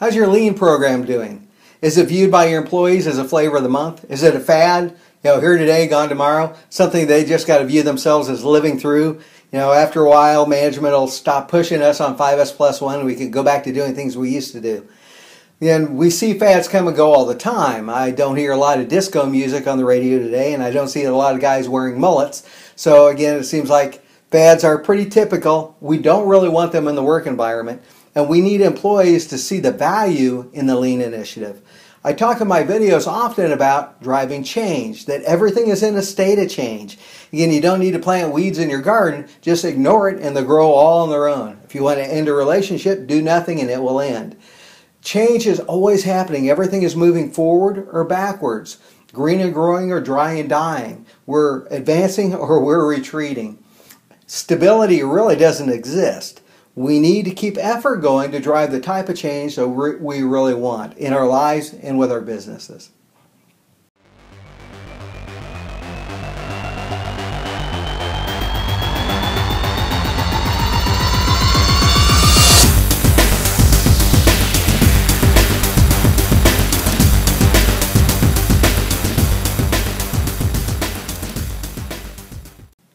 How's your lean program doing? Is it viewed by your employees as a flavor of the month? Is it a fad? Here today, gone tomorrow? Something they just got to view themselves as living through? After a while, management will stop pushing us on 5S+1 and we can go back to doing things we used to do. And we see fads come and go all the time. I don't hear a lot of disco music on the radio today, and I don't see a lot of guys wearing mullets. So again, it seems like fads are pretty typical. We don't really want them in the work environment, and we need employees to see the value in the lean initiative. I talk in my videos often about driving change, that everything is in a state of change. Again, you don't need to plant weeds in your garden, just ignore it and they'll grow all on their own. If you want to end a relationship, do nothing and it will end. Change is always happening. Everything is moving forward or backwards, green and growing or dry and dying. We're advancing or we're retreating. Stability really doesn't exist. We need to keep effort going to drive the type of change that we really want in our lives and with our businesses.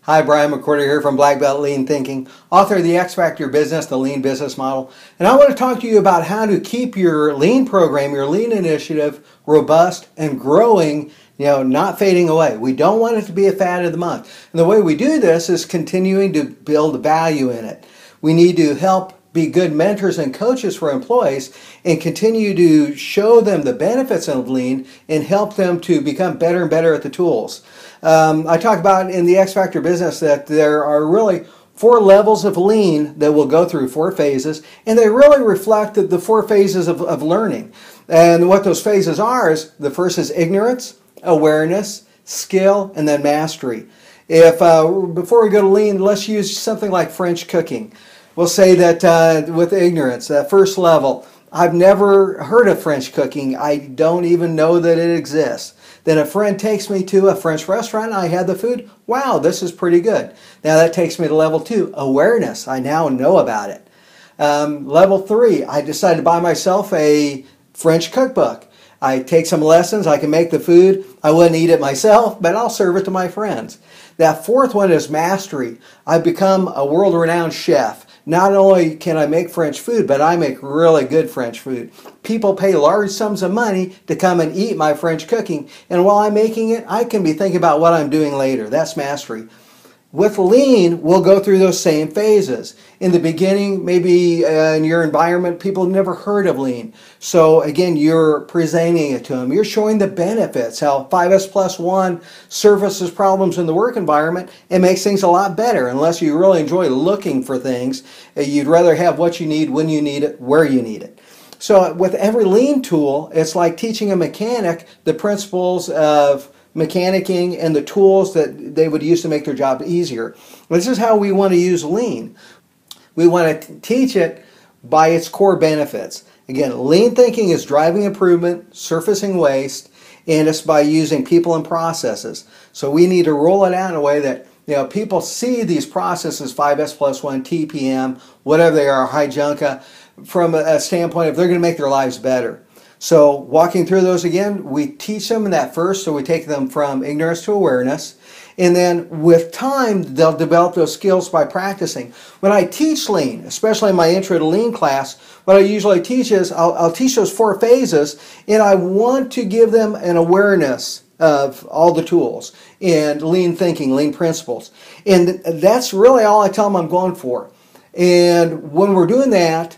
Hi, Brian McCorder here from Black Belt Lean Thinking, author of the X Factor Business, the Lean Business Model. And I want to talk to you about how to keep your lean program, your lean initiative, robust and growing, not fading away. We don't want it to be a fad of the month. And the way we do this is continuing to build value in it. We need to help be good mentors and coaches for employees and continue to show them the benefits of lean and help them to become better and better at the tools. I talk about in the X Factor Business that there are really 4 levels of lean that we'll go through, 4 phases, and they really reflect the 4 phases of learning. And what those phases are is, the first is ignorance, awareness, skill, and then mastery. Before we go to lean, let's use something like French cooking. We'll say that with ignorance, that first level, I've never heard of French cooking. I don't even know that it exists. Then a friend takes me to a French restaurant. I had the food. Wow, this is pretty good. Now that takes me to level 2, awareness. I now know about it. Level 3, I decided to buy myself a French cookbook. I take some lessons. I can make the food. I wouldn't eat it myself, but I'll serve it to my friends. That 4th one is mastery. I've become a world-renowned chef. Not only can I make French food, but I make really good French food. People pay large sums of money to come and eat my French cooking, and while I'm making it, I can be thinking about what I'm doing later. That's mastery. With lean, we'll go through those same phases. In the beginning, maybe in your environment, people have never heard of lean. So again, you're presenting it to them. You're showing the benefits, how 5S+1 surfaces problems in the work environment and makes things a lot better. Unless you really enjoy looking for things, you'd rather have what you need, when you need it, where you need it. So with every lean tool, it's like teaching a mechanic the principles of mechanicking and the tools that they would use to make their job easier. This is how we want to use lean. We want to teach it by its core benefits. Again, lean thinking is driving improvement, surfacing waste, and it's by using people and processes. So we need to roll it out in a way that people see these processes, 5S+1, TPM, whatever they are, high junka, from a standpoint of they're going to make their lives better. So walking through those again, we teach them in that first, so we take them from ignorance to awareness. And then with time, they'll develop those skills by practicing. When I teach lean, especially in my intro to lean class, what I usually teach is I'll teach those 4 phases, and I want to give them an awareness of all the tools and lean thinking, lean principles. And that's really all I tell them I'm going for. And when we're doing that,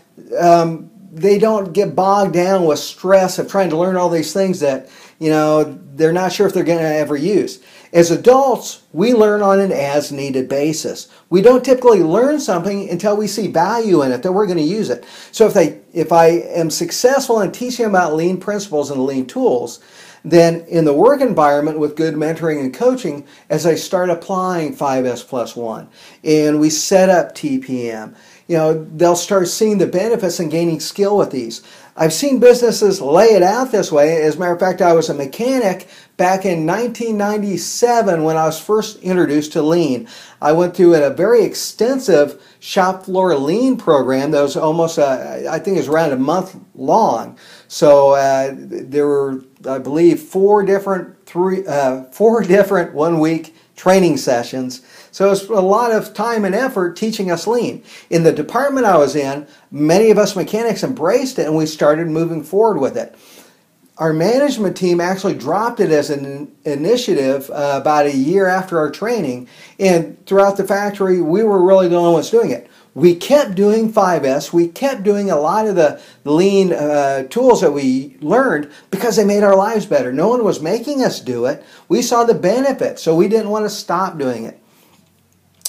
they don't get bogged down with stress of trying to learn all these things that, they're not sure if they're going to ever use. As adults, we learn on an as-needed basis. We don't typically learn something until we see value in it, that we're going to use it. So if I am successful in teaching about lean principles and lean tools, then in the work environment with good mentoring and coaching, as I start applying 5S+1 and we set up TPM, they'll start seeing the benefits and gaining skill with these. I've seen businesses lay it out this way. As a matter of fact, I was a mechanic back in 1997 when I was first introduced to lean. I went through a very extensive shop floor lean program that was almost, I think it was around a month long. So there were, I believe, four different 1-week training sessions. So it was a lot of time and effort teaching us lean. In the department I was in, many of us mechanics embraced it and we started moving forward with it. Our management team actually dropped it as an initiative about a year after our training, and throughout the factory we were really the only ones doing it. We kept doing 5S, we kept doing a lot of the lean tools that we learned because they made our lives better. No one was making us do it. We saw the benefits, so we didn't want to stop doing it.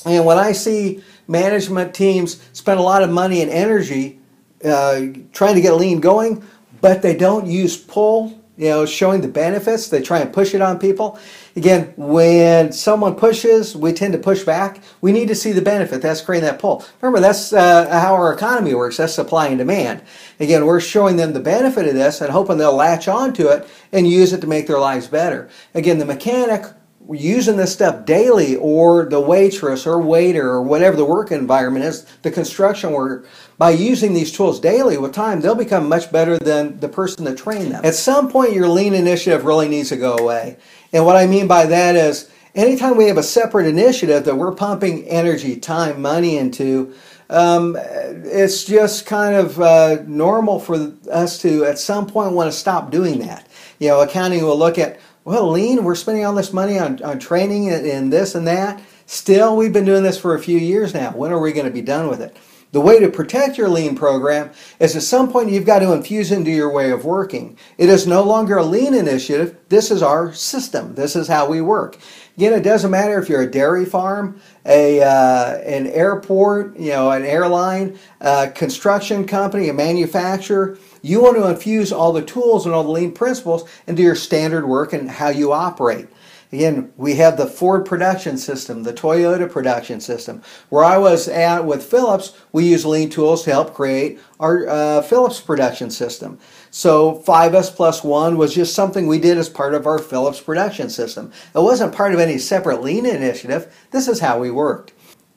And when I see management teams spend a lot of money and energy trying to get lean going, but they don't use pull, showing the benefits, they try and push it on people. Again, when someone pushes, we tend to push back. We need to see the benefit. That's creating that pull. Remember, that's how our economy works. That's supply and demand. Again, we're showing them the benefit of this and hoping they'll latch on to it and use it to make their lives better. Again, the mechanic using this stuff daily, or the waitress or waiter or whatever the work environment is, the construction worker, by using these tools daily with time, they'll become much better than the person that trained them. At some point, your lean initiative really needs to go away. And what I mean by that is, anytime we have a separate initiative that we're pumping energy, time, money into, it's just kind of normal for us to, at some point, want to stop doing that. Accounting will look at, well, lean, we're spending all this money on training and this and that. Still, we've been doing this for a few years now. When are we going to be done with it? The way to protect your lean program is at some point you've got to infuse into your way of working. It is no longer a lean initiative. This is our system. This is how we work. Again, it doesn't matter if you're a dairy farm, an airport, an airline, a construction company, a manufacturer. You want to infuse all the tools and all the lean principles into your standard work and how you operate. Again, we have the Ford production system, the Toyota production system. Where I was at with Philips, we use lean tools to help create our Philips production system. So 5S plus 1 was just something we did as part of our Philips production system. It wasn't part of any separate lean initiative. This is how we worked.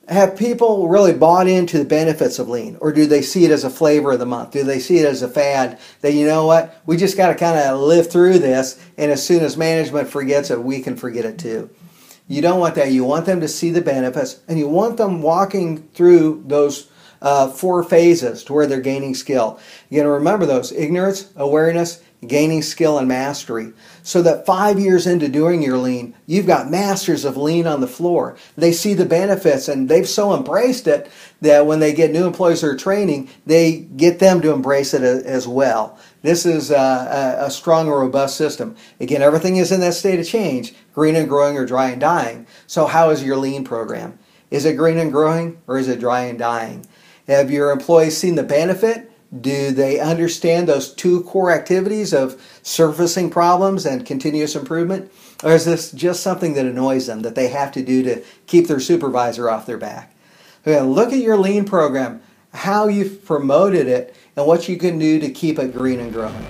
Have people really bought into the benefits of lean, or do they see it as a flavor of the month? Do they see it as a fad that, you know what, we just got to kind of live through this, and as soon as management forgets it, we can forget it too? You don't want that. You want them to see the benefits, and you want them walking through those 4 phases to where they're gaining skill. You got to remember those: ignorance, awareness, gaining skill, and mastery. So that 5 years into doing your lean, you've got masters of lean on the floor. They see the benefits and they've so embraced it that when they get new employees or training, they get them to embrace it as well. This is a strong and robust system. Again, everything is in that state of change, green and growing or dry and dying. So how is your lean program? Is it green and growing, or is it dry and dying? Have your employees seen the benefit? Do they understand those 2 core activities of surfacing problems and continuous improvement? Or is this just something that annoys them, that they have to do to keep their supervisor off their back? Look at your lean program, how you've promoted it, and what you can do to keep it green and growing.